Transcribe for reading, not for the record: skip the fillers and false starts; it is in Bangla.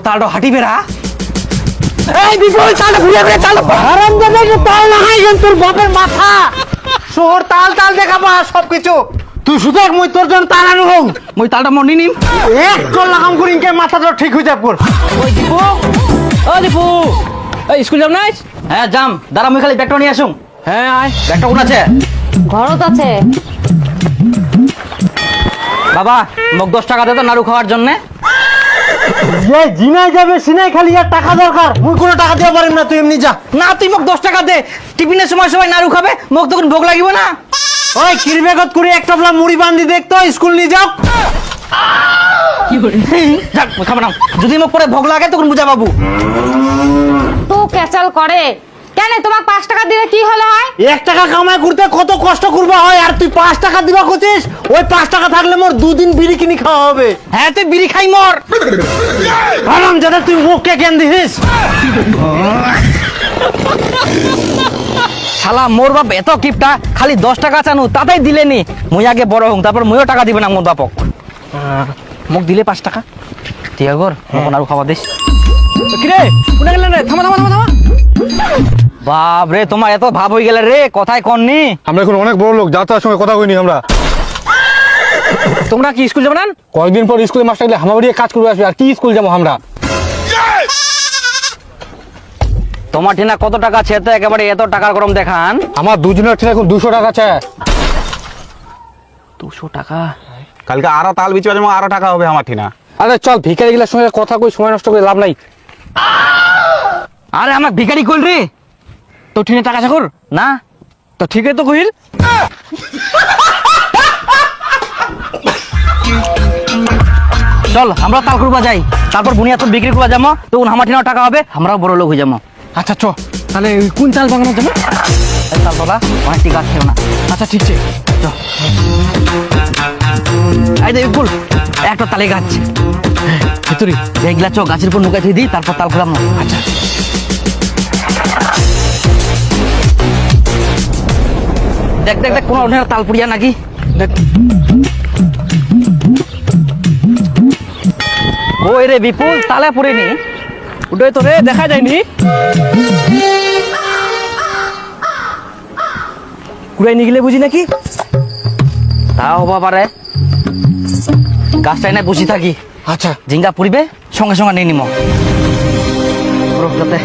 তালটা হাঁটি বেড়া এই বিপুল তাল ঘুরে ঘুরে তাল হারাম জানে তাল না হয় তোর বাপের মাথা শহর তাল তাল দেখাবা সবকিছু তুই শুধু এক মই তোর জন্য তাল আনু হোক মই তালটা মনি নিম এক চল লাগাম করি ইনকে মাথাটা ঠিক হয়ে যাব ওই দীপু ও দীপু এই স্কুল যাম নাই হ্যাঁ যাম দাঁড়া মই খালি ব্যাগটা নিয়ে আসুম হ্যাঁ আয় ব্যাগটা কোন আছে ঘরত আছে। বাবা মোক 10 টাকা দে তো নাড়ু খাওয়ার জন্য যে জিনাই যাবে সিনাই খালি আর টাকা দরকার মুই কোনো টাকা দিতে পারিম না তুই এমনি যা না তুই মোক 10 টাকা দে টিফিনের সময় সবাই নাড়ু খাবে মোক তখন ভোগ লাগিব না ওই কিরবেগত করে এক টপলা মুড়ি বান্ধি দেখ তো স্কুল নিয়ে যাও কি করে যাক খাবে না যদি মোক পরে ভোগ লাগে তখন বুঝা বাবু তো ক্যাচাল করে কেন তোমাক 5 টাকা দিলে কি হলো হয় 1 টাকা কামাই করতে কত কষ্ট করবা হয় আর তুই 5 টাকা দিবা কইছিস ওই 5 টাকা থাকলে মোর 2 দিন বিড়ি কিনি খাওয়া হবে হ্যাঁ তুই বিড়ি খাই মর হারাম জাদা তুই মুখকে কেন দিছিস শালা মোর বাপ এত কিপটা খালি 10 টাকা চানু তাতেই দিলেনি মুই আগে বড় হং তারপর মুইও টাকা দিবে না মোর বাপক মোক দিলে 5 টাকা তিয়াগর মোক নাড়ু খাওয়া দিস কি রে কোনে গেল রে থামা থামা থামা থামা বাপ রে তোমার এত ভাব হয়ে গেল রে কথাই কননি আমরা এখন অনেক বড় লোক যাত্রার সঙ্গে কথা কইনি আমরা তোমরা কি স্কুল যাবে না কয়েকদিন পর স্কুলে মাস্টার গেলে হামাবাড়ি কাজ করবে আসবে আর কি স্কুল যাবো আমরা তোমার ঠিনা কত টাকা আছে তো একেবারে এত টাকার গরম দেখান আমার দুজনের ঠিক এখন 200 টাকা আছে 200 টাকা কালকে আরো তাল বিচে যাবো আরো টাকা হবে আমার ঠিনা আরে চল ভিখারি গেলার সঙ্গে কথা কই সময় নষ্ট করে লাভ নাই আরে আমার ভিখারি কইল রে তো ঠিনে টাকা চাকর না তো ঠিকই তো কইল চল আমরা তাল করবা যাই তারপর বুনিয়া তো বিক্রি করবা যাবো তখন আমার ঠিনাও টাকা হবে আমরাও বড় লোক হয়ে যাবো আচ্ছা চ তাহলে কোন চাল বাগানো যাবে এই তাল বাবা অনেক ঠিক আছে না আচ্ছা ঠিক আছে এই দেখ ফুল একটা তালে গাছ ভিতরি এগুলা চ গাছের উপর নুকাই দিই তারপর তাল খুলাম আচ্ছা দেখ দেখ দেখ কোন ওখানে তাল পুড়িয়া নাকি ওই রে বিপুল তালে পড়েনি ওটাই তো রে দেখা যায়নি কুড়াই নিয়ে গেলে বুঝি নাকি তাও হবা পারে গাছটাই না বসে থাকি আচ্ছা জিঙ্গা পুড়িবে সঙ্গে সঙ্গে নিয়ে নিম যাতে